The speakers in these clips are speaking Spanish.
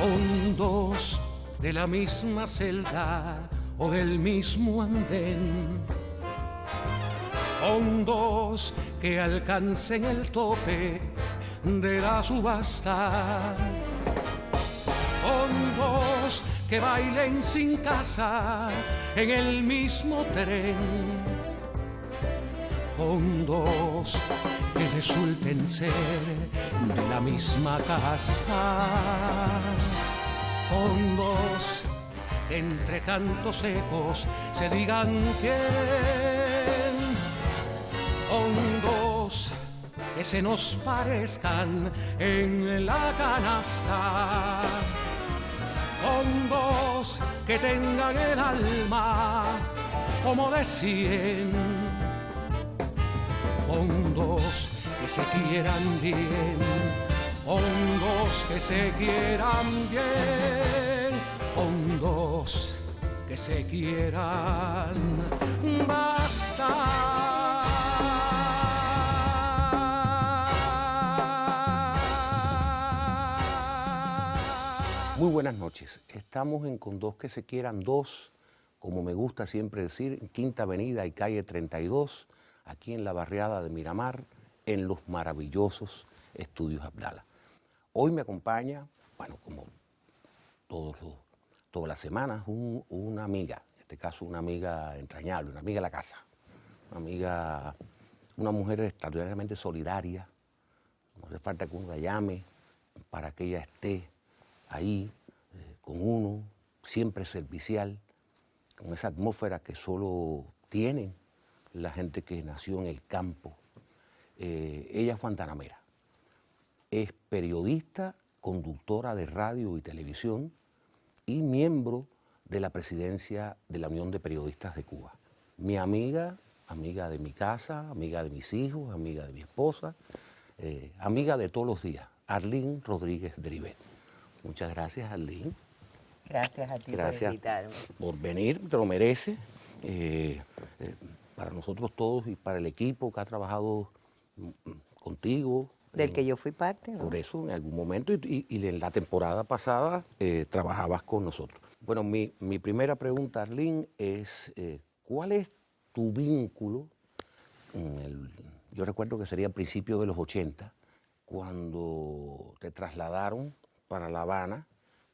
Son dos de la misma celda o del mismo andén. Son dos que alcancen el tope de la subasta. Son dos que bailen sin casa en el mismo tren. Con dos que resulten ser de la misma casa. Con dos que entre tantos ecos se digan quién. Con dos que se nos parezcan en la canasta. Con dos que tengan el alma como de 100. Con dos que se quieran bien, con dos que se quieran bien, con dos que se quieran basta. Muy buenas noches. Estamos en Con dos que se quieran dos, como me gusta siempre decir, en Quinta Avenida y calle 32, aquí en la barriada de Miramar, en los maravillosos estudios Abdala. Hoy me acompaña, bueno, como todas las semanas, una amiga, en este caso una amiga entrañable, una amiga de la casa, una mujer extraordinariamente solidaria. No hace falta que uno la llame para que ella esté ahí con uno, siempre servicial, con esa atmósfera que solo tienen la gente que nació en el campo. Ella es guantanamera, es periodista, conductora de radio y televisión y miembro de la presidencia de la Unión de Periodistas de Cuba. Mi amiga, amiga de mi casa, amiga de mis hijos, amiga de mi esposa, amiga de todos los días, Arlene Rodríguez Drivet. Muchas gracias, Arlene. Gracias a ti por invitarme. Por venir, te lo merece. Para nosotros todos y para el equipo que ha trabajado contigo. Del que yo fui parte, ¿no? Por eso, en algún momento, y en la temporada pasada trabajabas con nosotros. Bueno, mi primera pregunta, Arlene, es ¿cuál es tu vínculo? Yo recuerdo que sería a principios de los 80, cuando te trasladaron para La Habana,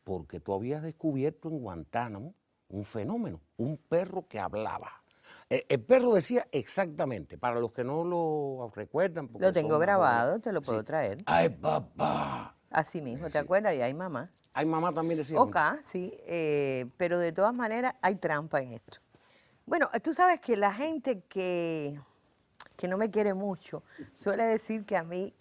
porque tú habías descubierto en Guantánamo un fenómeno, un perro que hablaba. El perro decía exactamente, para los que no lo recuerdan. Lo tengo grabado, te lo puedo traer. ¡Ay, papá! Así mismo, ¿te acuerdas? Y hay mamá. Ay, mamá también decía. Ok, sí, pero de todas maneras hay trampa en esto. Bueno, tú sabes que la gente que no me quiere mucho suele decir que a mí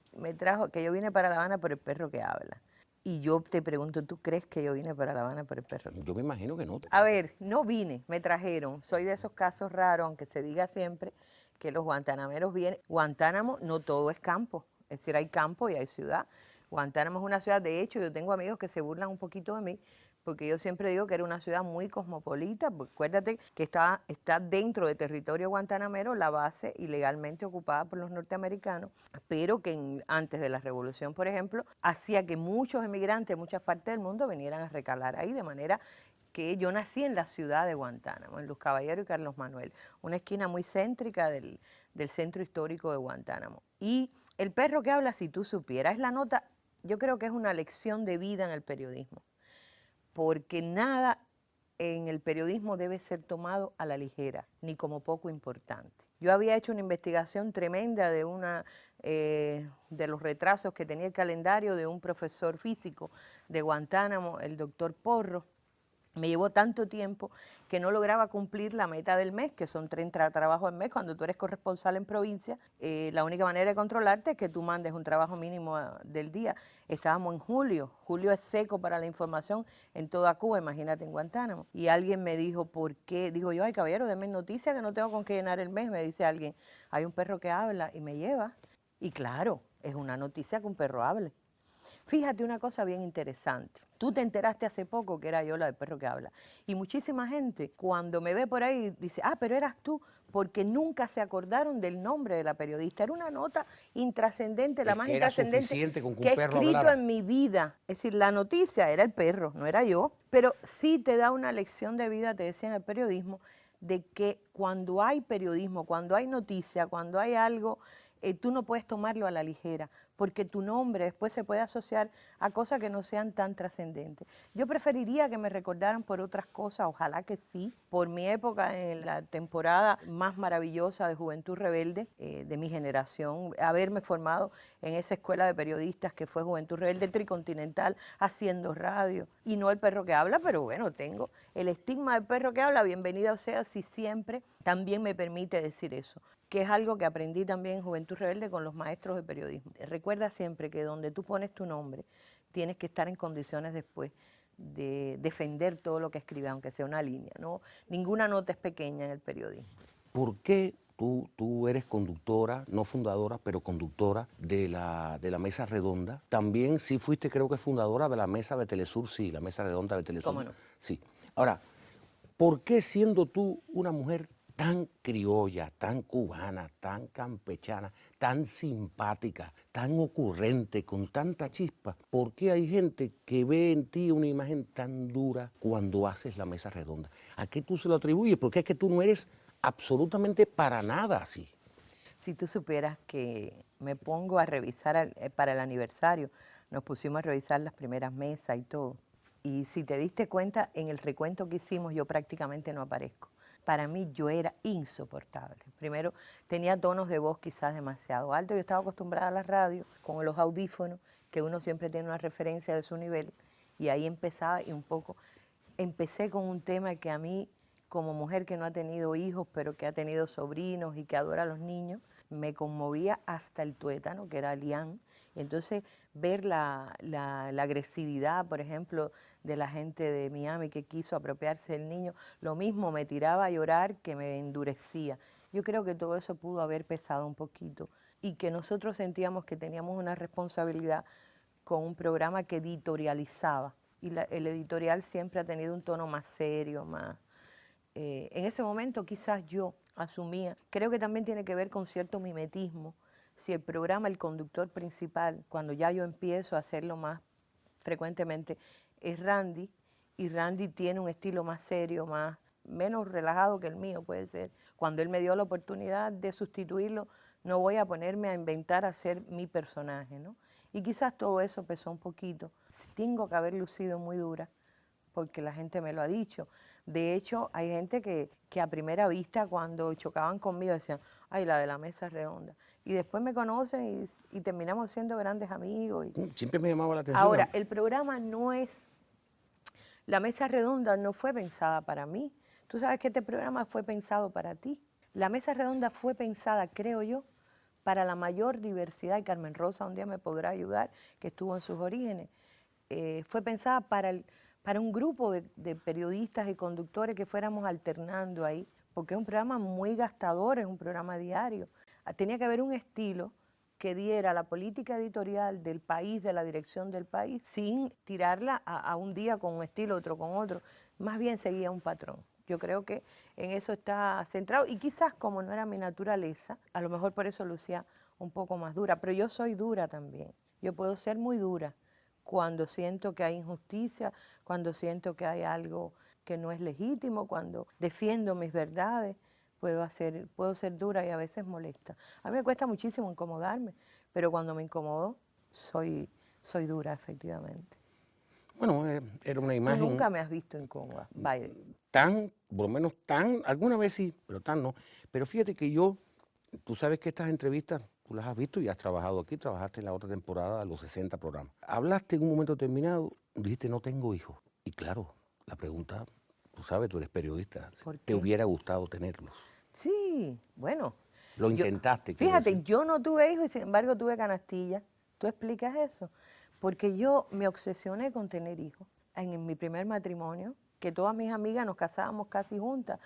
que yo vine para La Habana por el perro que habla. Y yo te pregunto, ¿tú crees que yo vine para La Habana por el perro? Yo me imagino que no. A ver, no vine, me trajeron. Soy de esos casos raros, aunque se diga siempre que los guantanameros vienen. Guantánamo no todo es campo, es decir, hay campo y hay ciudad. Guantánamo es una ciudad, de hecho, yo tengo amigos que se burlan un poquito de mí, porque yo siempre digo que era una ciudad muy cosmopolita, porque acuérdate que está dentro del territorio guantanamero la base ilegalmente ocupada por los norteamericanos, pero que antes de la revolución, por ejemplo, hacía que muchos emigrantes de muchas partes del mundo vinieran a recalar ahí, de manera que yo nací en la ciudad de Guantánamo, en Luz Caballero y Carlos Manuel, una esquina muy céntrica del centro histórico de Guantánamo. Y el perro que habla, si tú supieras, es la nota, yo creo que es una lección de vida en el periodismo, porque nada en el periodismo debe ser tomado a la ligera, ni como poco importante. Yo había hecho una investigación tremenda de los retrasos que tenía el calendario de un profesor físico de Guantánamo, el doctor Porro. Me llevó tanto tiempo que no lograba cumplir la meta del mes, que son 30 trabajos al mes. Cuando tú eres corresponsal en provincia, la única manera de controlarte es que tú mandes un trabajo mínimo del día. Estábamos en julio. Julio es seco para la información en toda Cuba, imagínate en Guantánamo. Y alguien me dijo, ¿por qué? Digo yo, ay caballero, denme noticia que no tengo con qué llenar el mes. Me dice alguien, hay un perro que habla y me lleva. Y claro, es una noticia que un perro hable. Fíjate una cosa bien interesante. Tú te enteraste hace poco que era yo la del perro que habla. Y muchísima gente cuando me ve por ahí dice, ah, pero eras tú, porque nunca se acordaron del nombre de la periodista. Era una nota intrascendente, la Es más que era intrascendente suficiente con que que un he perro escrito hablara. en mi vida. Es decir, la noticia era el perro, no era yo. Pero sí te da una lección de vida, te decía en el periodismo, de que cuando hay periodismo, cuando hay noticia, cuando hay algo, tú no puedes tomarlo a la ligera, porque tu nombre después se puede asociar a cosas que no sean tan trascendentes. Yo preferiría que me recordaran por otras cosas, ojalá que sí, por mi época en la temporada más maravillosa de Juventud Rebelde, de mi generación, haberme formado en esa escuela de periodistas que fue Juventud Rebelde Tricontinental, haciendo radio, y no el perro que habla, pero bueno, tengo el estigma del perro que habla, bienvenida o sea, si siempre también me permite decir eso, que es algo que aprendí también en Juventud Rebelde con los maestros de periodismo. Recuerda siempre que donde tú pones tu nombre, tienes que estar en condiciones después de defender todo lo que escribes, aunque sea una línea, ¿no? Ninguna nota es pequeña en el periodismo. ¿Por qué tú eres conductora, no fundadora, pero conductora de la Mesa Redonda? También sí fuiste, creo que fundadora de la Mesa de Telesur, sí, la Mesa Redonda de Telesur. ¿Cómo no? Sí. Ahora, ¿por qué siendo tú una mujer tan criolla, tan cubana, tan campechana, tan simpática, tan ocurrente, con tanta chispa, por qué hay gente que ve en ti una imagen tan dura cuando haces la Mesa Redonda? ¿A qué tú se lo atribuyes? Porque es que tú no eres absolutamente para nada así. Si tú supieras que me pongo a revisar para el aniversario, nos pusimos a revisar las primeras mesas y todo. Y si te diste cuenta, en el recuento que hicimos yo prácticamente no aparezco. Para mí yo era insoportable. Primero, tenía tonos de voz quizás demasiado altos. Yo estaba acostumbrada a la radio con los audífonos, que uno siempre tiene una referencia de su nivel. Y ahí empezaba y un poco, empecé con un tema que a mí, como mujer que no ha tenido hijos, pero que ha tenido sobrinos y que adora a los niños, me conmovía hasta el tuétano, que era Lian. Entonces, ver la agresividad, por ejemplo, de la gente de Miami que quiso apropiarse del niño, lo mismo me tiraba a llorar que me endurecía. Yo creo que todo eso pudo haber pesado un poquito y que nosotros sentíamos que teníamos una responsabilidad con un programa que editorializaba. Y el editorial siempre ha tenido un tono más serio, más... en ese momento quizás yo asumía, creo que también tiene que ver con cierto mimetismo, si el programa, el conductor principal, cuando ya yo empiezo a hacerlo más frecuentemente, es Randy, y Randy tiene un estilo más serio, menos relajado que el mío puede ser. Cuando él me dio la oportunidad de sustituirlo, no voy a ponerme a inventar hacer mi personaje, ¿no? Y quizás todo eso pesó un poquito. Tengo que haber lucido muy dura, porque la gente me lo ha dicho. De hecho, hay gente que a primera vista, cuando chocaban conmigo, decían, ay, la de la Mesa Redonda. Y después me conocen y terminamos siendo grandes amigos. Siempre me llamaba la atención. Ahora, el programa no es, la Mesa Redonda no fue pensada para mí. Tú sabes que este programa fue pensado para ti. La Mesa Redonda fue pensada, creo yo, para la mayor diversidad, y Carmen Rosa un día me podrá ayudar, que estuvo en sus orígenes. Fue pensada para un grupo de periodistas y conductores que fuéramos alternando ahí, porque es un programa muy gastador, es un programa diario. Tenía que haber un estilo que diera la política editorial del país, de la dirección del país, sin tirarla a un día con un estilo, otro con otro. Más bien seguía un patrón. Yo creo que en eso está centrado y quizás como no era mi naturaleza, a lo mejor por eso lucía un poco más dura, pero yo soy dura también. Yo puedo ser muy dura cuando siento que hay injusticia, cuando siento que hay algo que no es legítimo, cuando defiendo mis verdades, puedo ser dura y a veces molesta. A mí me cuesta muchísimo incomodarme, pero cuando me incomodo, soy dura, efectivamente. Bueno, era una Tú imagen nunca me has visto incómoda, vaya. tan, por lo menos tan, alguna vez sí, pero tan no. Pero fíjate que yo, tú sabes que estas entrevistas, tú las has visto y has trabajado aquí, trabajaste en la otra temporada, los 60 programas. Hablaste en un momento determinado, dijiste, no tengo hijos. Y claro, la pregunta, tú sabes, tú eres periodista, ¿Por ¿te qué? hubiera gustado tenerlos? Sí, bueno. Lo intentaste, quiero decir. Fíjate, yo no tuve hijos y sin embargo tuve canastilla. ¿Tú explicas eso? Porque yo me obsesioné con tener hijos. En mi primer matrimonio, que todas mis amigas nos casábamos casi juntas.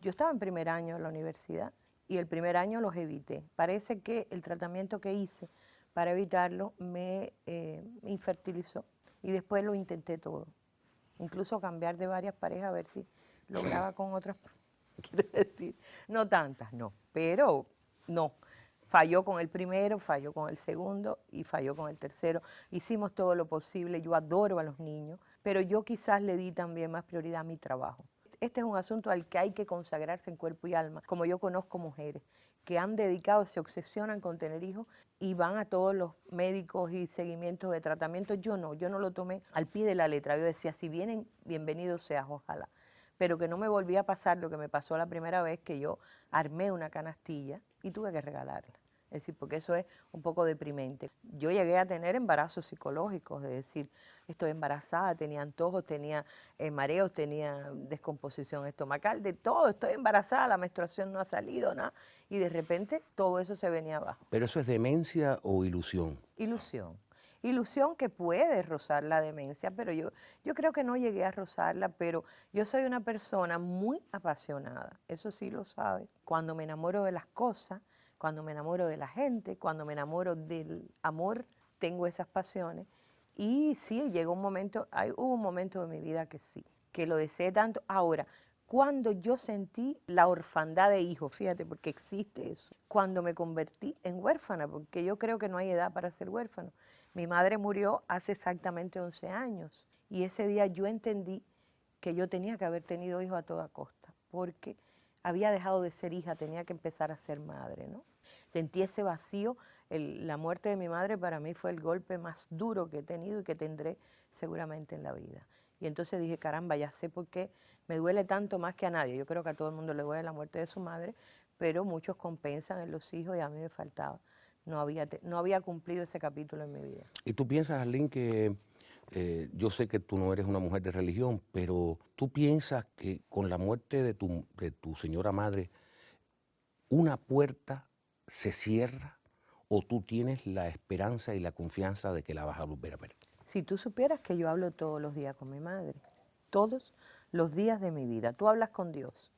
Yo estaba en primer año de la universidad y el primer año los evité. Parece que el tratamiento que hice para evitarlo, me infertilizó. Y después lo intenté todo. Incluso cambiar de varias parejas a ver si lograba con otras. Quiero decir, no tantas, no, pero no. Falló con el primero, falló con el segundo y falló con el tercero. Hicimos todo lo posible, yo adoro a los niños, pero yo quizás le di también más prioridad a mi trabajo. Este es un asunto al que hay que consagrarse en cuerpo y alma, como yo conozco mujeres que han dedicado, se obsesionan con tener hijos y van a todos los médicos y seguimientos de tratamiento. Yo no lo tomé al pie de la letra. Yo decía, si vienen, bienvenidos seas, ojalá. Pero que no me volvía a pasar lo que me pasó la primera vez, que yo armé una canastilla y tuve que regalarla. Es decir, porque eso es un poco deprimente. Yo llegué a tener embarazos psicológicos, de decir, estoy embarazada, tenía antojos, tenía mareos, tenía descomposición estomacal, de todo, estoy embarazada, la menstruación no ha salido, nada, y de repente todo eso se venía abajo. ¿Pero eso es demencia o ilusión? Ilusión. Ilusión que puede rozar la demencia, pero yo creo que no llegué a rozarla, pero yo soy una persona muy apasionada, eso sí lo sabes. Cuando me enamoro de las cosas, cuando me enamoro de la gente, cuando me enamoro del amor, tengo esas pasiones. Y sí, llegó un momento, hubo un momento de mi vida que sí, que lo deseé tanto. Ahora, cuando yo sentí la orfandad de hijo, fíjate, porque existe eso, cuando me convertí en huérfana, porque yo creo que no hay edad para ser huérfano. Mi madre murió hace exactamente 11 años y ese día yo entendí que yo tenía que haber tenido hijos a toda costa, porque había dejado de ser hija, tenía que empezar a ser madre, ¿no? Sentí ese vacío, la muerte de mi madre para mí fue el golpe más duro que he tenido y que tendré seguramente en la vida. Y entonces dije, caramba, ya sé por qué me duele tanto más que a nadie. Yo creo que a todo el mundo le duele la muerte de su madre, pero muchos compensan en los hijos y a mí me faltaba. No había cumplido ese capítulo en mi vida. ¿Y tú piensas, Arlene, que yo sé que tú no eres una mujer de religión, pero tú piensas que con la muerte de tu señora madre, una puerta se cierra o tú tienes la esperanza y la confianza de que la vas a volver a ver? Si tú supieras que yo hablo todos los días con mi madre, todos los días de mi vida. Tú hablas con Dios,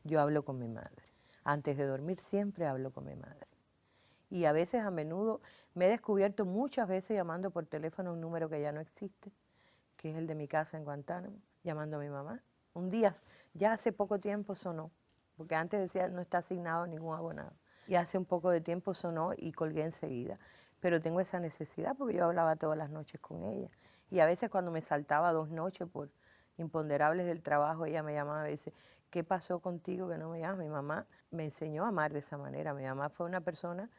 yo hablo con mi madre. Antes de dormir siempre hablo con mi madre. Y a veces, a menudo, me he descubierto muchas veces llamando por teléfono a un número que ya no existe, que es el de mi casa en Guantánamo, llamando a mi mamá. Un día, ya hace poco tiempo sonó, porque antes decía no está asignado ningún abonado. Y hace un poco de tiempo sonó y colgué enseguida. Pero tengo esa necesidad porque yo hablaba todas las noches con ella. Y a veces cuando me saltaba 2 noches por imponderables del trabajo, ella me llamaba y dice, ¿qué pasó contigo que no me llamas? Mi mamá me enseñó a amar de esa manera. Mi mamá fue una persona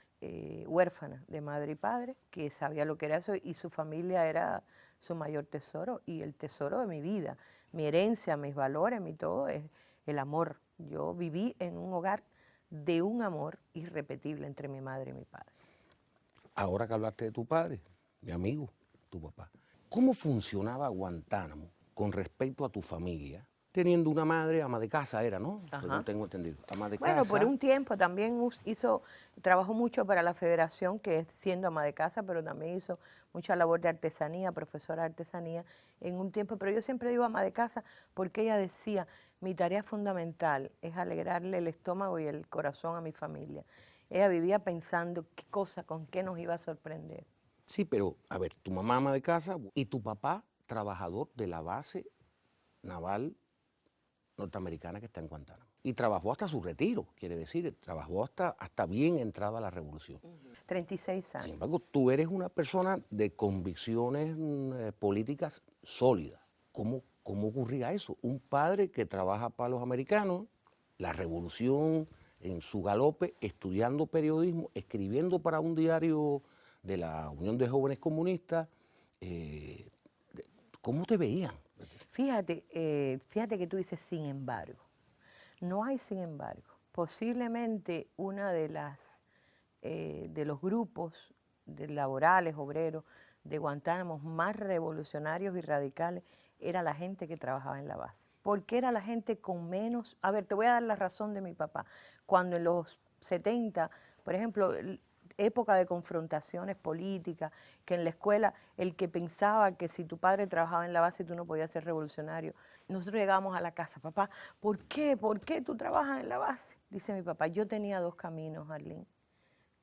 huérfana de madre y padre, que sabía lo que era eso y su familia era su mayor tesoro y el tesoro de mi vida, mi herencia, mis valores, mi todo es el amor. Yo viví en un hogar de un amor irrepetible entre mi madre y mi padre. Ahora que hablaste de tu padre, mi amigo, tu papá, ¿cómo funcionaba Guantánamo con respecto a tu familia? Teniendo una madre, ama de casa era, ¿no? Según tengo entendido. Ama de Bueno, casa. por un tiempo también trabajó mucho para la federación, que es siendo ama de casa, pero también hizo mucha labor de artesanía, profesora de artesanía en un tiempo. Pero yo siempre digo ama de casa porque ella decía, mi tarea fundamental es alegrarle el estómago y el corazón a mi familia. Ella vivía pensando qué cosa, con qué nos iba a sorprender. Sí, pero, a ver, tu mamá ama de casa y tu papá trabajador de la base naval norteamericana que está en Guantánamo. Y trabajó hasta su retiro, quiere decir, trabajó hasta bien entrada la revolución. 36 años. Sin embargo, tú eres una persona de convicciones políticas sólidas. ¿Cómo ocurría eso? Un padre que trabaja para los americanos, la revolución en su galope, estudiando periodismo, escribiendo para un diario de la Unión de Jóvenes Comunistas. ¿Cómo te veían? Fíjate que tú dices sin embargo. No hay sin embargo. Posiblemente una de los grupos de laborales, obreros de Guantánamo más revolucionarios y radicales era la gente que trabajaba en la base. Porque era la gente con menos... A ver, te voy a dar la razón de mi papá. Cuando en los 70, por ejemplo, época de confrontaciones políticas, que en la escuela el que pensaba que si tu padre trabajaba en la base tú no podías ser revolucionario. Nosotros llegábamos a la casa, papá, ¿por qué? ¿Por qué tú trabajas en la base? Dice mi papá, yo tenía 2 caminos, Arlene.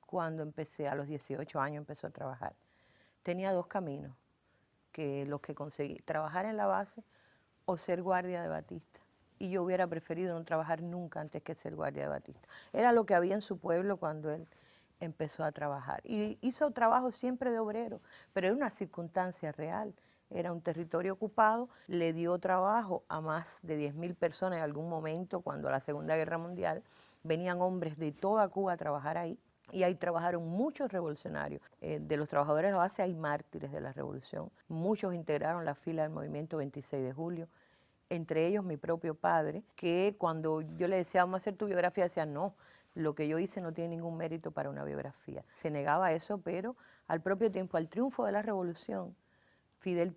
cuando empecé, a los 18 años empezó a trabajar. Tenía dos caminos, que los que conseguí, trabajar en la base o ser guardia de Batista. Y yo hubiera preferido no trabajar nunca antes que ser guardia de Batista. Era lo que había en su pueblo cuando él empezó a trabajar. Y hizo trabajo siempre de obrero, pero era una circunstancia real. Era un territorio ocupado, le dio trabajo a más de 10.000 personas en algún momento, cuando la Segunda Guerra Mundial, venían hombres de toda Cuba a trabajar ahí, y ahí trabajaron muchos revolucionarios. De los trabajadores de la base hay mártires de la revolución. Muchos integraron la fila del movimiento 26 de julio, entre ellos mi propio padre, que cuando yo le decía, vamos a hacer tu biografía, decía, no, lo que yo hice no tiene ningún mérito para una biografía. Se negaba a eso, pero al propio tiempo, al triunfo de la revolución, Fidel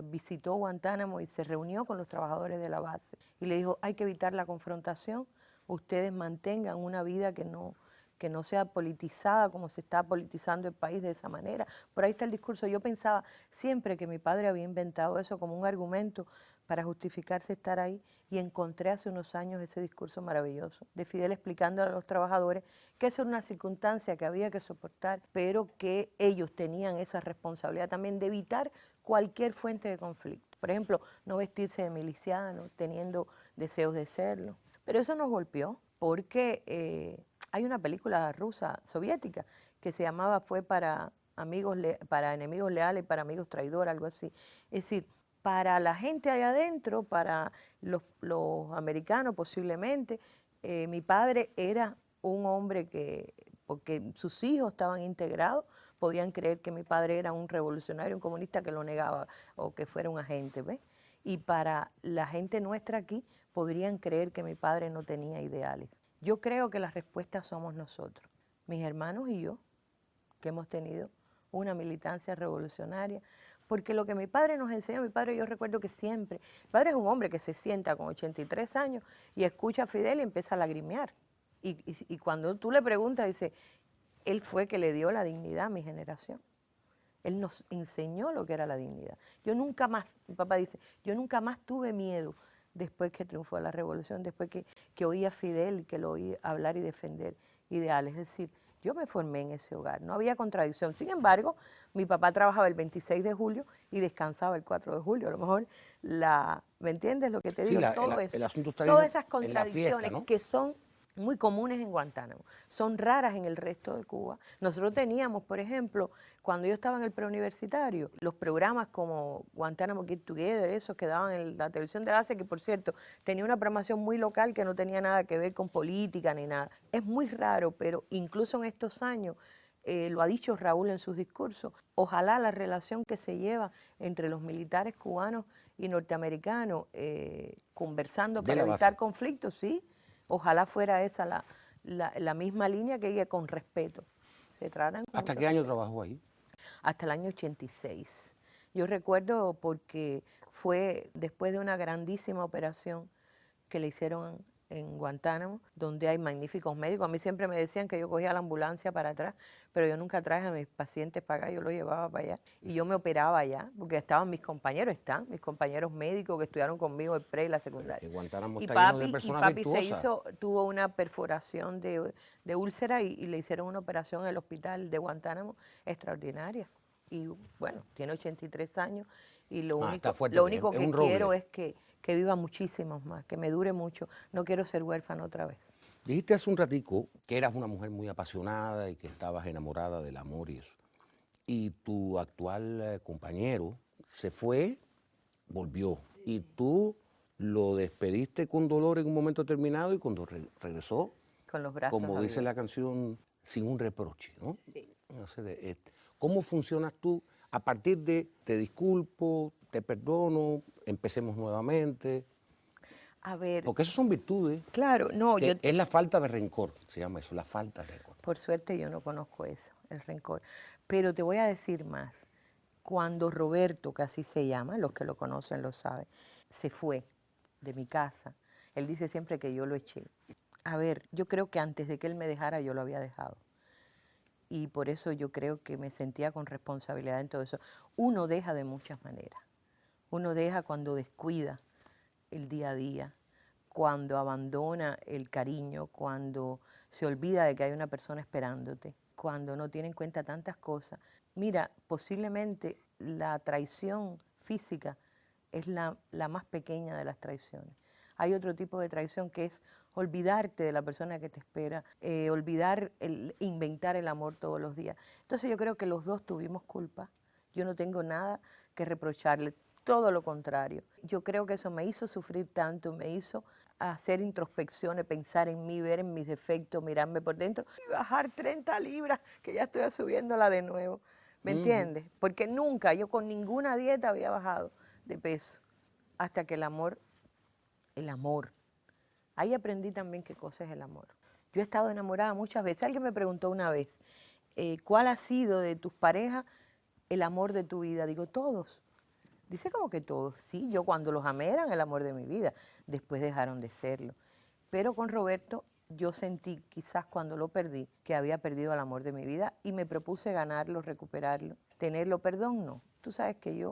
visitó Guantánamo y se reunió con los trabajadores de la base y le dijo, hay que evitar la confrontación, ustedes mantengan una vida que no sea politizada como se está politizando el país de esa manera. Por ahí está el discurso. Yo pensaba siempre que mi padre había inventado eso como un argumento para justificarse estar ahí, y encontré hace unos años ese discurso maravilloso de Fidel explicando a los trabajadores que eso era una circunstancia que había que soportar, pero que ellos tenían esa responsabilidad también de evitar cualquier fuente de conflicto. Por ejemplo, no vestirse de miliciano, teniendo deseos de serlo. Pero eso nos golpeó porque hay una película rusa, soviética, que se llamaba Fue para enemigos leales y para amigos traidores, algo así. Es decir, para la gente allá adentro, para los americanos posiblemente, mi padre era un hombre que, porque sus hijos estaban integrados, podían creer que mi padre era un revolucionario, un comunista que lo negaba o que fuera un agente, ¿ves? Y para la gente nuestra aquí, podrían creer que mi padre no tenía ideales. Yo creo que la respuesta somos nosotros, mis hermanos y yo, que hemos tenido una militancia revolucionaria, porque lo que mi padre nos enseñó, mi padre, yo recuerdo que siempre, mi padre es un hombre que se sienta con 83 años y escucha a Fidel y empieza a lagrimear. Y cuando tú le preguntas, dice, él fue que le dio la dignidad a mi generación. Él nos enseñó lo que era la dignidad. Yo nunca más, mi papá dice, yo nunca más tuve miedo después que triunfó la revolución, después que oí a Fidel y que lo oí hablar y defender ideales. Es decir, yo me formé en ese hogar, no había contradicción. Sin embargo, mi papá trabajaba el 26 de julio y descansaba el 4 de julio. A lo mejor, ¿me entiendes lo que te digo? Todo eso, el asunto está todas esas en la fiesta, contradicciones ¿no? que son muy comunes en Guantánamo, son raras en el resto de Cuba. Nosotros teníamos, por ejemplo, cuando yo estaba en el preuniversitario, los programas como Guantánamo Get Together, esos que daban en la televisión de base, que por cierto, tenía una programación muy local que no tenía nada que ver con política ni nada. Es muy raro, pero incluso en estos años, lo ha dicho Raúl en sus discursos, ojalá la relación que se lleva entre los militares cubanos y norteamericanos, conversando De para la evitar base. conflictos, sí. Ojalá fuera esa la misma línea que ella con respeto. Se tratan con ¿Hasta qué respeto. año trabajó ahí? Hasta el año 86. Yo recuerdo porque fue después de una grandísima operación que le hicieron en Guantánamo, donde hay magníficos médicos. A mí siempre me decían que yo cogía la ambulancia para atrás, pero yo nunca traje a mis pacientes para acá, yo los llevaba para allá y yo me operaba allá, porque estaban mis compañeros, mis compañeros médicos que estudiaron conmigo el pre y la Pero es que secundaria. Guantánamo Y está lleno de papi, personas se virtuosas. tuvo una perforación de úlcera y le hicieron una operación en el hospital de Guantánamo extraordinaria. Y bueno, tiene 83 años y Está fuerte, lo que único es que un quiero roble. es que viva muchísimos más, que me dure mucho. No quiero ser huérfana otra vez. Dijiste hace un ratico que eras una mujer muy apasionada y que estabas enamorada del amor y eso. Y tu actual compañero se fue, volvió. Y tú lo despediste con dolor en un momento determinado y cuando regresó, Con los brazos como dice abiertos. la canción, sin un reproche, ¿no? Sí. ¿Cómo funcionas tú a partir de te disculpo, te perdono, empecemos nuevamente? A ver, Porque eso son virtudes, claro, no, que es la falta de rencor, se llama eso, la falta de rencor. por suerte yo no conozco eso, el rencor. Pero te voy a decir más. Cuando Roberto, que así se llama, los que lo conocen lo saben, se fue de mi casa, él dice siempre que yo lo eché. A ver, yo creo que antes de que él me dejara yo lo había dejado. Y por eso yo creo que me sentía con responsabilidad en todo eso. Uno deja de muchas maneras. Uno deja cuando descuida el día a día, cuando abandona el cariño, cuando se olvida de que hay una persona esperándote, cuando no tiene en cuenta tantas cosas. Mira, posiblemente la traición física es la más pequeña de las traiciones. Hay otro tipo de traición que es olvidarte de la persona que te espera, inventar el amor todos los días. Entonces yo creo que los dos tuvimos culpa. Yo no tengo nada que reprocharle, todo lo contrario. Yo creo que eso me hizo sufrir tanto, me hizo hacer introspecciones, pensar en mí, ver en mis defectos, mirarme por dentro y bajar 30 libras, que ya estoy subiéndola de nuevo. ¿Me entiendes? Porque nunca, yo con ninguna dieta había bajado de peso, hasta que el amor, ahí aprendí también qué cosa es el amor. Yo he estado enamorada muchas veces. Alguien me preguntó una vez, ¿cuál ha sido de tus parejas el amor de tu vida? Digo, todos. Dice como que todos. Sí, yo cuando los amé eran el amor de mi vida. Después dejaron de serlo. Pero con Roberto yo sentí, quizás cuando lo perdí, que había perdido el amor de mi vida y me propuse ganarlo, recuperarlo. Tenerlo, perdón, no. Tú sabes que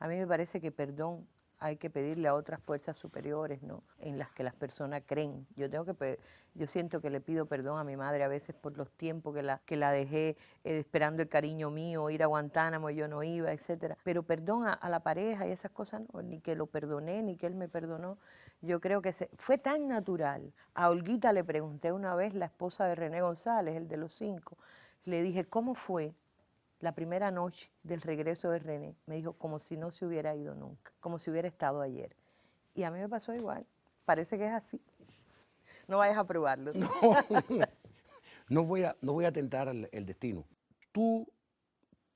a mí me parece que perdón hay que pedirle a otras fuerzas superiores, ¿no? En las que las personas creen. Yo siento que le pido perdón a mi madre a veces por los tiempos que la dejé esperando el cariño mío, ir a Guantánamo y yo no iba, etcétera. Pero perdón a la pareja y esas cosas, no, ni que lo perdoné, ni que él me perdonó. Yo creo que fue tan natural. A Olguita le pregunté una vez, la esposa de René González, el de los 5, le dije, ¿cómo fue la primera noche del regreso de René? Me dijo, como si no se hubiera ido nunca, como si hubiera estado ayer. Y a mí me pasó igual, parece que es así. No vayas a probarlo. No, no voy a tentar el destino. Tú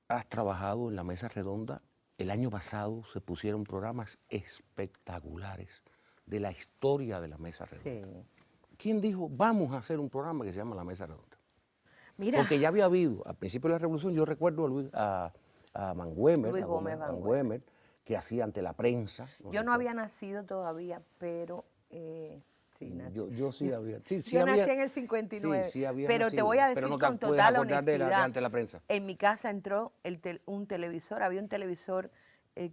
has trabajado en la mesa redonda. El año pasado se pusieron programas espectaculares de la historia de la mesa redonda. Sí. ¿Quién dijo, vamos a hacer un programa que se llama La Mesa Redonda? Mira, Porque ya había habido, al principio de la Revolución, yo recuerdo a Mangüemer, Luis a Gómez Mangüemer, que hacía ante la prensa. yo no había nacido todavía, pero sí, nací. Yo sí había. Sí, Yo nací en el 59, Sí, había pero nacido, te voy a pero decir no te con puedes total acordar de honestidad, ante la prensa. en mi casa entró un televisor, había un televisor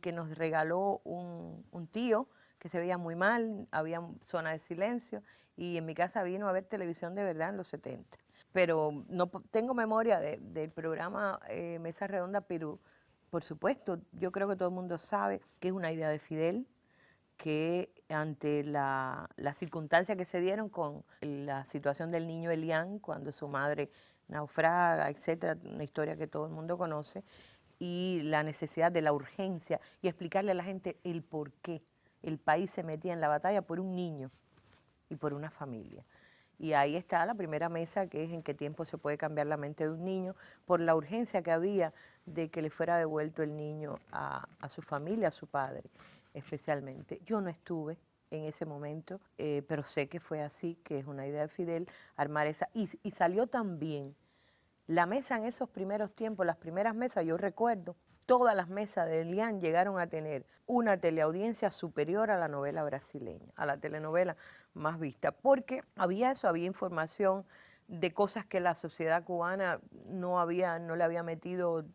que nos regaló un tío que se veía muy mal, había zona de silencio, y en mi casa vino a ver televisión de verdad en los 70. Pero no tengo memoria del programa Mesa Redonda, pero por supuesto, yo creo que todo el mundo sabe que es una idea de Fidel, que ante las circunstancias que se dieron con la situación del niño Elián, cuando su madre naufraga, etcétera, una historia que todo el mundo conoce, y la necesidad de la urgencia y explicarle a la gente el por qué el país se metía en la batalla por un niño y por una familia. Y ahí está la primera mesa, que es en qué tiempo se puede cambiar la mente de un niño, por la urgencia que había de que le fuera devuelto el niño a su familia, a su padre, especialmente. Yo no estuve en ese momento, pero sé que fue así, que es una idea de Fidel, armar esa. Y salió tan bien. La mesa en esos primeros tiempos, las primeras mesas, yo recuerdo, todas las mesas de Elián llegaron a tener una teleaudiencia superior a la novela brasileña, a la telenovela más vista, porque había eso, había información de cosas que la sociedad cubana no le había metido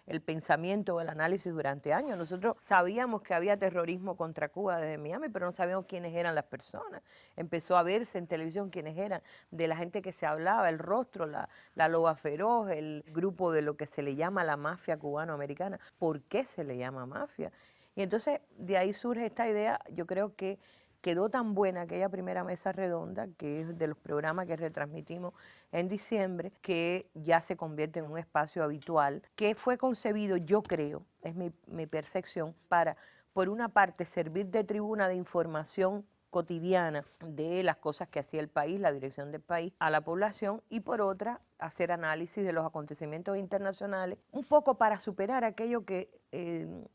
el pensamiento o el análisis durante años. Nosotros sabíamos que había terrorismo contra Cuba desde Miami, pero no sabíamos quiénes eran las personas. Empezó a verse en televisión quiénes eran, de la gente que se hablaba, el rostro, la loba feroz, el grupo de lo que se le llama la mafia cubano-americana. ¿Por qué se le llama mafia? Y entonces de ahí surge esta idea, yo creo que quedó tan buena aquella primera mesa redonda, que es de los programas que retransmitimos en diciembre, que ya se convierte en un espacio habitual, que fue concebido, yo creo, es mi percepción, para, por una parte, servir de tribuna de información cotidiana de las cosas que hacía el país, la dirección del país, a la población, y por otra, hacer análisis de los acontecimientos internacionales, un poco para superar aquello que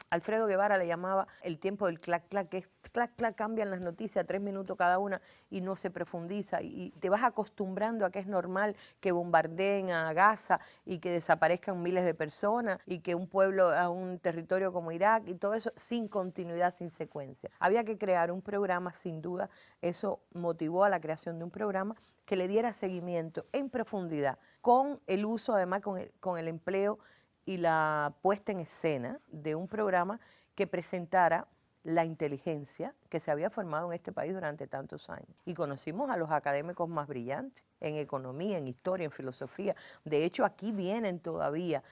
Alfredo Guevara le llamaba el tiempo del clac-clac, que es clac-clac, cambian las noticias 3 minutos cada una y no se profundiza, y te vas acostumbrando a que es normal que bombardeen a Gaza y que desaparezcan miles de personas y que un pueblo a un territorio como Irak y todo eso sin continuidad, sin secuencia. Había que crear un programa, sin duda, eso motivó a la creación de un programa que le diera seguimiento en profundidad, con el uso, además con el empleo y la puesta en escena de un programa que presentara la inteligencia que se había formado en este país durante tantos años. Y conocimos a los académicos más brillantes en economía, en historia, en filosofía. De hecho, aquí vienen todavía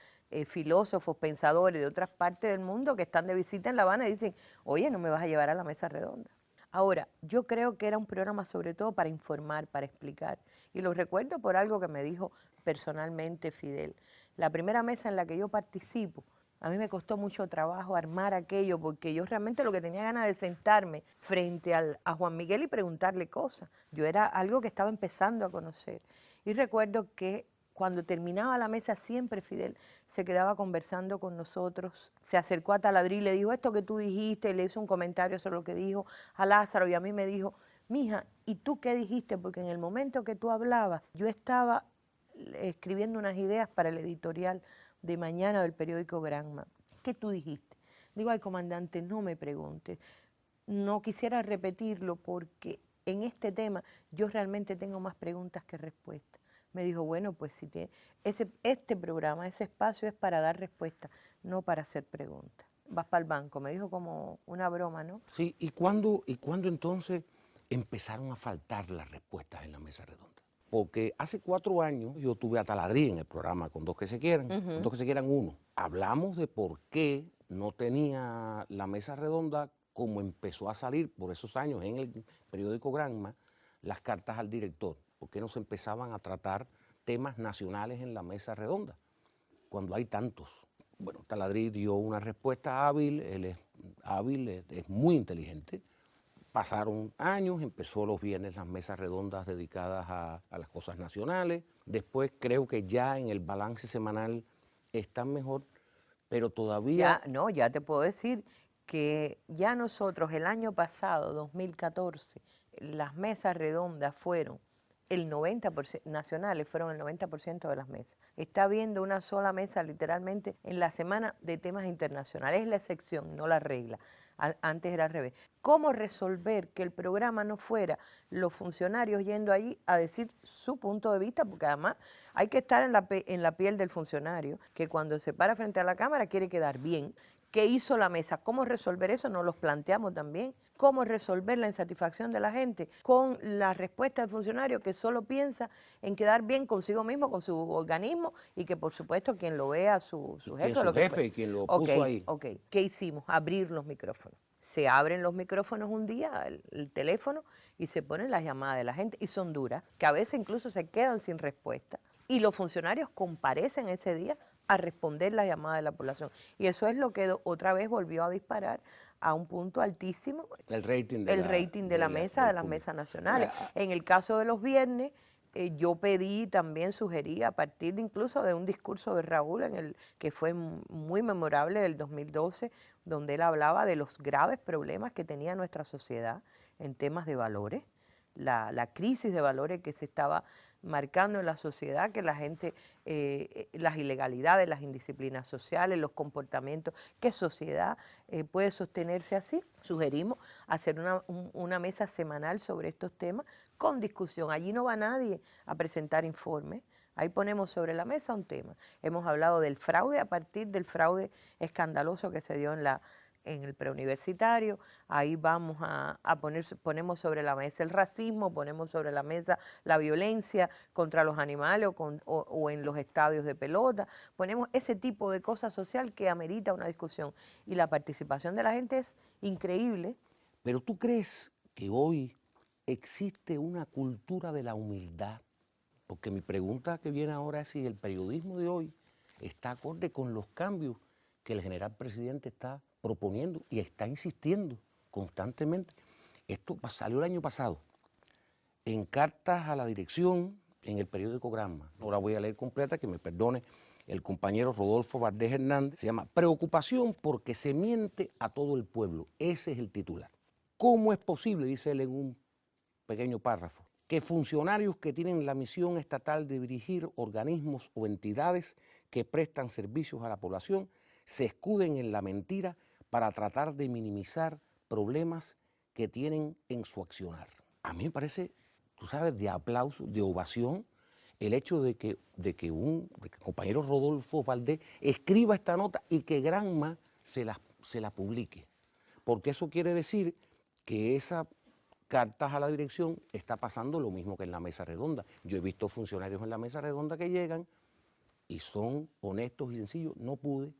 filósofos, pensadores de otras partes del mundo que están de visita en La Habana y dicen, oye, ¿no me vas a llevar a la mesa redonda? Ahora, yo creo que era un programa sobre todo para informar, para explicar. Y lo recuerdo por algo que me dijo personalmente Fidel. La primera mesa en la que yo participo, a mí me costó mucho trabajo armar aquello porque yo realmente lo que tenía ganas de sentarme frente a Juan Miguel y preguntarle cosas. Yo era algo que estaba empezando a conocer. Y recuerdo que cuando terminaba la mesa siempre Fidel se quedaba conversando con nosotros, se acercó a Taladrí y le dijo esto que tú dijiste, y le hizo un comentario sobre lo que dijo a Lázaro y a mí me dijo, mija, ¿y tú qué dijiste? Porque en el momento que tú hablabas, yo estaba escribiendo unas ideas para el editorial de mañana del periódico Granma. ¿Qué tú dijiste? Digo, ay, comandante, no me preguntes. No quisiera repetirlo porque en este tema yo realmente tengo más preguntas que respuestas. Me dijo, bueno, pues si este programa, ese espacio es para dar respuestas, no para hacer preguntas. Vas para el banco, me dijo como una broma, ¿no? Sí, ¿y cuándo entonces empezaron a faltar las respuestas en la mesa redonda? Porque hace 4 años yo tuve a Taladrí en el programa con Dos que se quieran, con Dos que se quieran uno. Hablamos de por qué no tenía la mesa redonda como empezó a salir por esos años en el periódico Granma, las cartas al director. ¿Por qué no se empezaban a tratar temas nacionales en la mesa redonda cuando hay tantos? Bueno, Taladrí dio una respuesta hábil, él es hábil, es muy inteligente. Pasaron años, empezó los viernes las mesas redondas dedicadas a las cosas nacionales. Después creo que ya en el balance semanal están mejor, pero todavía... Ya te puedo decir que ya nosotros el año pasado, 2014, las mesas redondas fueron el 90%, nacionales fueron el 90% de las mesas. Está habiendo una sola mesa literalmente en la semana de temas internacionales. Es la excepción, no la regla. Antes era al revés. ¿Cómo resolver que el programa no fuera los funcionarios yendo allí a decir su punto de vista? Porque además hay que estar en la piel del funcionario, que cuando se para frente a la cámara quiere quedar bien. ¿Qué hizo la mesa? ¿Cómo resolver eso? Nos los planteamos también. ¿Cómo resolver la insatisfacción de la gente con la respuesta del funcionario que solo piensa en quedar bien consigo mismo, con su organismo y que por supuesto quien lo vea su jefe? Su jefe y quien lo puso ahí. Ok, ¿qué hicimos? Abrir los micrófonos. Se abren los micrófonos un día, el teléfono, y se ponen las llamadas de la gente, y son duras, que a veces incluso se quedan sin respuesta. Y los funcionarios comparecen ese día a responder la llamada de la población. Y eso es lo que otra vez volvió a disparar a un punto altísimo El rating de la mesa, de las mesas nacionales. En el caso de los viernes, yo pedí, también sugerí, a partir de incluso de un discurso de Raúl, que fue muy memorable del 2012, donde él hablaba de los graves problemas que tenía nuestra sociedad en temas de valores, la crisis de valores que se estaba marcando en la sociedad, que la gente, las ilegalidades, las indisciplinas sociales, los comportamientos, ¿qué sociedad puede sostenerse así? Sugerimos hacer una mesa semanal sobre estos temas con discusión. Allí no va nadie a presentar informes. Ahí ponemos sobre la mesa un tema. Hemos hablado del fraude a partir del fraude escandaloso que se dio en el preuniversitario. Ahí ponemos sobre la mesa el racismo, ponemos sobre la mesa la violencia contra los animales o en los estadios de pelota. Ponemos ese tipo de cosa social que amerita una discusión. Y la participación de la gente es increíble. Pero ¿tú crees que hoy existe una cultura de la humildad? Porque mi pregunta que viene ahora es si el periodismo de hoy está acorde con los cambios que el general presidente está proponiendo y está insistiendo constantemente. Esto salió el año pasado en cartas a la dirección en el periódico Granma. Ahora voy a leer completa, que me perdone el compañero Rodolfo Valdés Hernández. Se llama Preocupación porque se miente a todo el pueblo. Ese es el titular. ¿Cómo es posible, dice él en un pequeño párrafo, que funcionarios que tienen la misión estatal de dirigir organismos o entidades que prestan servicios a la población se escuden en la mentira para tratar de minimizar problemas que tienen en su accionar? A mí me parece, tú sabes, de aplauso, de ovación, el hecho de que el compañero Rodolfo Valdés escriba esta nota y que Granma se la publique. porque eso quiere decir que esa cartas a la dirección está pasando lo mismo que en la mesa redonda. Yo he visto funcionarios en la mesa redonda que llegan y son honestos y sencillos. No pude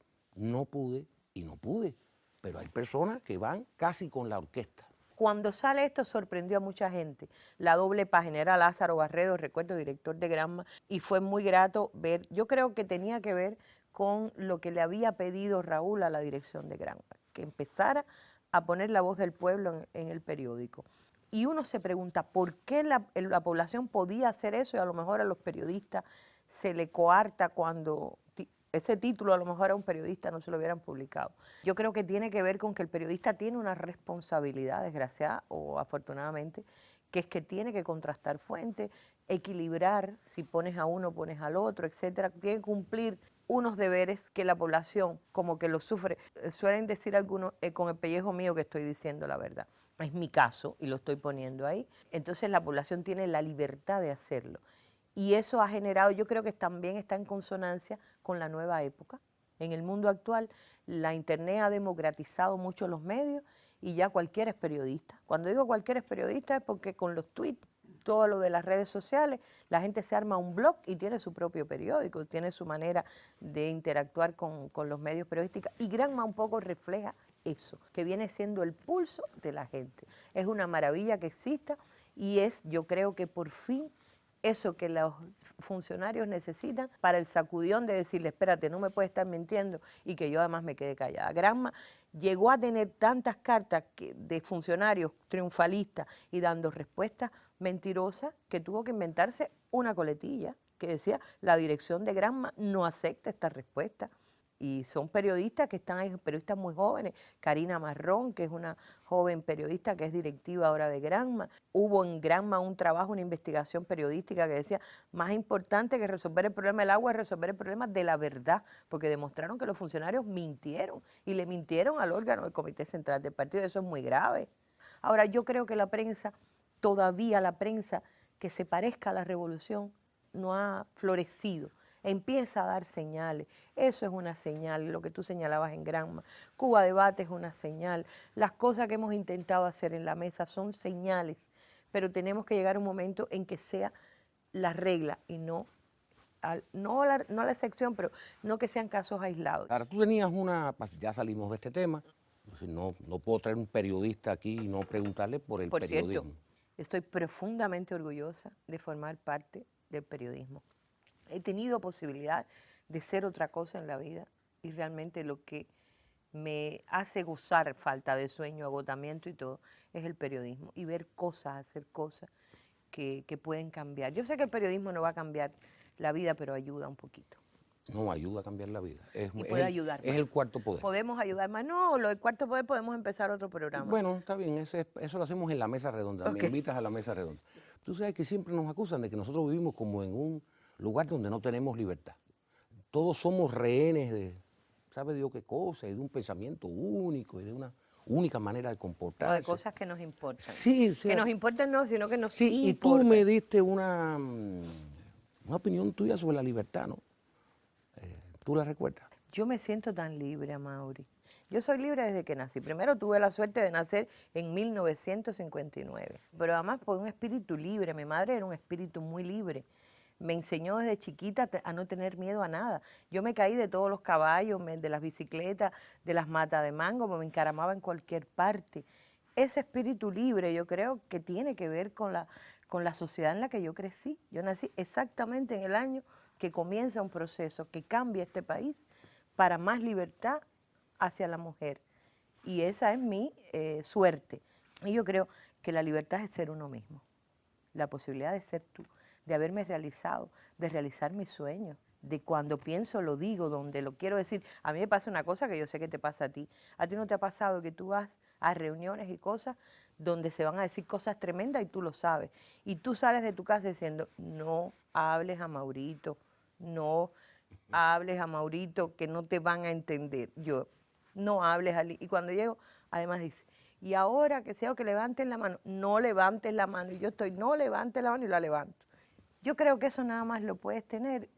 y no pude. Pero hay personas que van casi con la orquesta. Cuando sale esto sorprendió a mucha gente. La doble página era Lázaro Barredo, recuerdo, director de Granma, y fue muy grato ver, yo creo que tenía que ver con lo que le había pedido Raúl a la dirección de Granma, que empezara a poner la voz del pueblo en el periódico. Y uno se pregunta, ¿por qué la población podía hacer eso? Y a lo mejor a los periodistas se le coarta cuando ese título a lo mejor a un periodista no se lo hubieran publicado. Yo creo que tiene que ver con que el periodista tiene una responsabilidad, desgraciada o afortunadamente, que es que tiene que contrastar fuentes, equilibrar, si pones a uno, pones al otro, etcétera. Tiene que cumplir unos deberes que la población como que lo sufre. Suelen decir algunos, con el pellejo mío que estoy diciendo la verdad. Es mi caso y lo estoy poniendo ahí. Entonces la población tiene la libertad de hacerlo. Y eso ha generado, yo creo que también está en consonancia con la nueva época. En el mundo actual, la Internet ha democratizado mucho los medios y ya cualquiera es periodista. Cuando digo cualquiera es periodista es porque con los tweets, todo lo de las redes sociales, la gente se arma un blog y tiene su propio periódico, tiene su manera de interactuar con los medios periodísticos. Y Granma un poco refleja eso, que viene siendo el pulso de la gente. Es una maravilla que exista y es, yo creo que por fin, eso que los funcionarios necesitan para el sacudión de decirle, espérate, no me puedes estar mintiendo y que yo además me quede callada. Granma llegó a tener tantas cartas de funcionarios triunfalistas y dando respuestas mentirosas que tuvo que inventarse una coletilla que decía, la dirección de Granma no acepta esta respuesta. Y son periodistas que están ahí, periodistas muy jóvenes. Karina Marrón, que es una joven periodista que es directiva ahora de Granma. Hubo en Granma un trabajo, una investigación periodística que decía, más importante que resolver el problema del agua es resolver el problema de la verdad, porque demostraron que los funcionarios mintieron y le mintieron al órgano del Comité Central del Partido. Eso es muy grave. Ahora, yo creo que la prensa, todavía la prensa que se parezca a la revolución, no ha florecido. Empieza a dar señales, eso es una señal, lo que tú señalabas en Granma. Cuba Debate es una señal, las cosas que hemos intentado hacer en la mesa son señales, pero tenemos que llegar a un momento en que sea la regla y no la excepción, pero no que sean casos aislados. Ahora, tú tenías ya salimos de este tema, no puedo traer un periodista aquí y no preguntarle por el periodismo. Por cierto, estoy profundamente orgullosa de formar parte del periodismo. He tenido posibilidad de ser otra cosa en la vida y realmente lo que me hace gozar, falta de sueño, agotamiento y todo, es el periodismo y ver cosas, hacer cosas que pueden cambiar. Yo sé que el periodismo no va a cambiar la vida, pero ayuda un poquito. No, ayuda a cambiar la vida. Puede ayudar más. Es el cuarto poder. Podemos ayudar más. No, lo del cuarto poder podemos empezar otro programa. Bueno, está bien, eso lo hacemos en la mesa redonda. Okay. Me invitas a la mesa redonda. Tú sabes que siempre nos acusan de que nosotros vivimos como en un lugar donde no tenemos libertad. Todos somos rehenes de, ¿sabe Dios qué cosa? Y de un pensamiento único y de una única manera de comportarse. No, de cosas que nos importan. Sí, que nos importan no, sino que nos sí, importan. Y tú me diste una opinión tuya sobre la libertad, ¿no? ¿Tú la recuerdas? Yo me siento tan libre, Amaury. Yo soy libre desde que nací. Primero tuve la suerte de nacer en 1959, pero además por un espíritu libre. Mi madre era un espíritu muy libre. Me enseñó desde chiquita a no tener miedo a nada. Yo me caí de todos los caballos, de las bicicletas, de las matas de mango, me encaramaba en cualquier parte. Ese espíritu libre yo creo que tiene que ver con la sociedad en la que yo crecí. Yo nací exactamente en el año que comienza un proceso que cambia este país para más libertad hacia la mujer. Y esa es mi suerte. Y yo creo que la libertad es ser uno mismo, la posibilidad de ser tú, de haberme realizado, de realizar mis sueños, de cuando pienso lo digo, donde lo quiero decir. A mí me pasa una cosa que yo sé que te pasa a ti. ¿A ti no te ha pasado que tú vas a reuniones y cosas donde se van a decir cosas tremendas y tú lo sabes? Y tú sales de tu casa diciendo, no hables a Maurito, no hables a Maurito, que no te van a entender. Yo, no hables a Y cuando llego, además dice, y ahora que sea que levanten la mano, no levantes la mano. Y yo estoy, no levantes la mano y la levanto. Yo creo que eso nada más lo puedes tener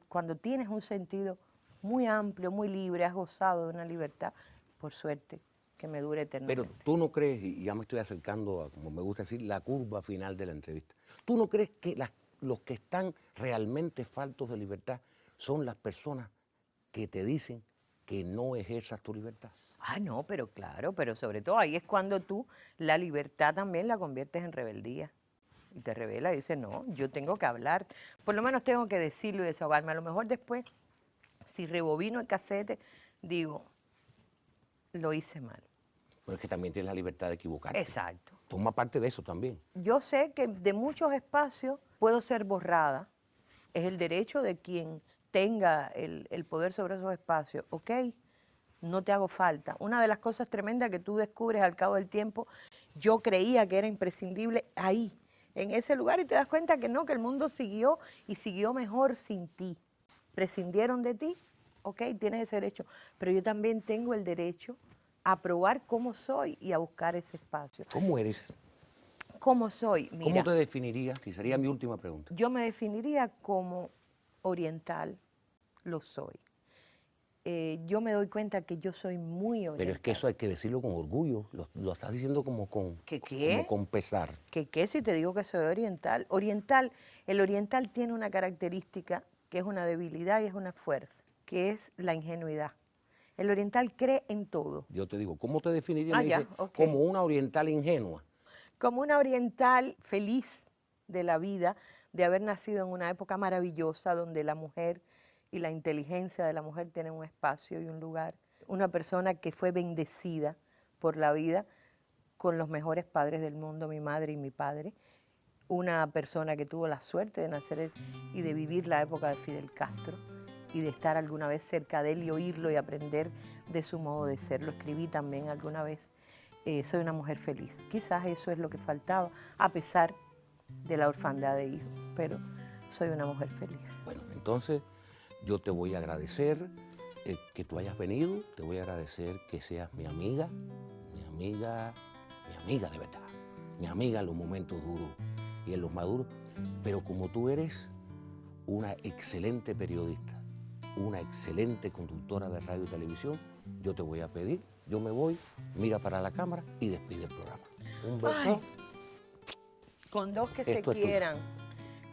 cuando tienes un sentido muy amplio, muy libre, has gozado de una libertad, por suerte, que me dure Pero eternamente. tú no crees, y ya me estoy acercando a, como me gusta decir, la curva final de la entrevista. ¿Tú no crees que los que están realmente faltos de libertad son las personas que te dicen que no ejerzas tu libertad? Ah, no, pero claro, pero sobre todo ahí es cuando tú la libertad también la conviertes en rebeldía. Y te revela y dices, no, yo tengo que hablar, por lo menos tengo que decirlo y desahogarme. A lo mejor después, si rebobino el casete, digo, lo hice mal. Pero es que también tienes la libertad de equivocarte. Exacto. Toma parte de eso también. Yo sé que de muchos espacios puedo ser borrada. Es el derecho de quien tenga el poder sobre esos espacios. Ok, no te hago falta. Una de las cosas tremendas que tú descubres al cabo del tiempo, yo creía que era imprescindible ahí, en ese lugar, y te das cuenta que no, que el mundo siguió y siguió mejor sin ti. Prescindieron de ti, ok, tienes ese derecho, pero yo también tengo el derecho a probar cómo soy y a buscar ese espacio. ¿Cómo eres? ¿Cómo soy? ¿Cómo Mira, te definirías? Y sería mi última pregunta. yo me definiría como oriental, lo soy. Yo me doy cuenta que yo soy muy oriental. Pero es que eso hay que decirlo con orgullo. Lo estás diciendo como con, ¿Qué qué? como con pesar. ¿Qué si te digo que soy oriental? Oriental, el oriental tiene una característica que es una debilidad y es una fuerza, que es la ingenuidad. El oriental cree en todo. Yo te digo, ¿cómo te definirías? Ah, Me ya, dice, ok. como una oriental ingenua. Como una oriental feliz de la vida, de haber nacido en una época maravillosa donde la mujer y la inteligencia de la mujer tienen un espacio y un lugar. Una persona que fue bendecida por la vida con los mejores padres del mundo, mi madre y mi padre. Una persona que tuvo la suerte de nacer y de vivir la época de Fidel Castro y de estar alguna vez cerca de él y oírlo y aprender de su modo de ser. Lo escribí también alguna vez. Soy una mujer feliz. Quizás eso es lo que faltaba, a pesar de la orfandad de hijos, pero soy una mujer feliz. Bueno, entonces yo te voy a agradecer que tú hayas venido, te voy a agradecer que seas mi amiga de verdad, mi amiga en los momentos duros y en los maduros, pero como tú eres una excelente periodista, una excelente conductora de radio y televisión, yo te voy a pedir, yo me voy, mira para la cámara y despide el programa. Un beso. Ay, con dos que se Esto es tuyo. quieran.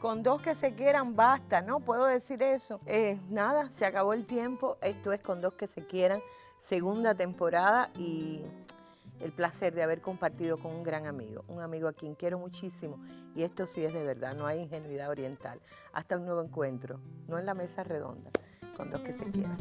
Con dos que se quieran basta, ¿no? Puedo decir eso. Nada, se acabó el tiempo. Esto es Con dos que se quieran, segunda temporada, y el placer de haber compartido con un gran amigo, un amigo a quien quiero muchísimo. Y esto sí es de verdad, no hay ingenuidad oriental. Hasta un nuevo encuentro, no en la mesa redonda, con dos que se quieran.